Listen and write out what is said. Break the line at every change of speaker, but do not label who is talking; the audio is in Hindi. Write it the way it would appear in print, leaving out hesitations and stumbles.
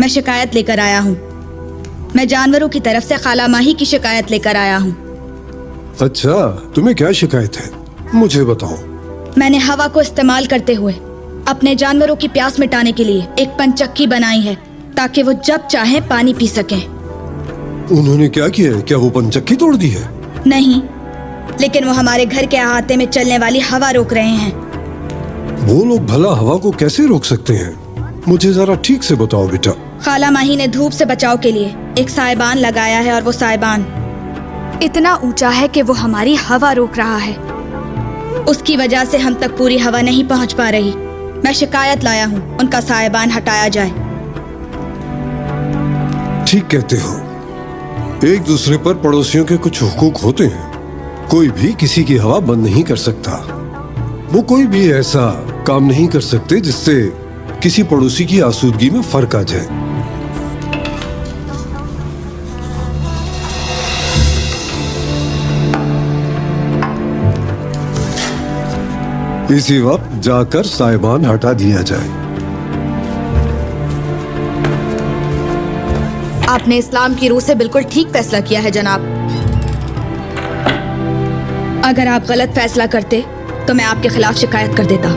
मैं शिकायत लेकर आया हूँ। मैं जानवरों की तरफ से खाला माही की शिकायत लेकर आया हूँ।
अच्छा, तुम्हें क्या शिकायत है, मुझे बताओ।
मैंने हवा को इस्तेमाल करते हुए अपने जानवरों की प्यास मिटाने के लिए एक पंचक्की बनाई है ताकि वो जब चाहे पानी पी सकें।
उन्होंने क्या किया है? क्या वो पंचक्की तोड़ दी है?
नहीं, लेकिन वो हमारे घर के अहाते में चलने वाली हवा रोक रहे हैं।
वो लोग भला हवा को कैसे रोक सकते हैं? मुझे जरा ठीक से बताओ बेटा।
खाला माही ने धूप से बचाव के लिए एक साइबान लगाया है और वो साइबान इतना ऊंचा है कि वो हमारी हवा रोक रहा है। उसकी वजह से हम तक पूरी हवा नहीं पहुंच पा रही। मैं शिकायत लाया हूँ, उनका साइबान हटाया जाए।
ठीक कहते हो, एक दूसरे पर पड़ोसियों के कुछ हुकूक होते हैं। कोई भी किसी की हवा बंद नहीं कर सकता। वो कोई भी ऐसा काम नहीं कर सकते जिससे किसी पड़ोसी की आसूदगी में फर्क आ जाए। इसी वक्त जाकर साइबान हटा दिया जाए।
आपने इस्लाम की रूह से बिल्कुल ठीक फैसला किया है जनाब। अगर आप गलत फैसला करते तो मैं आपके खिलाफ शिकायत कर देता।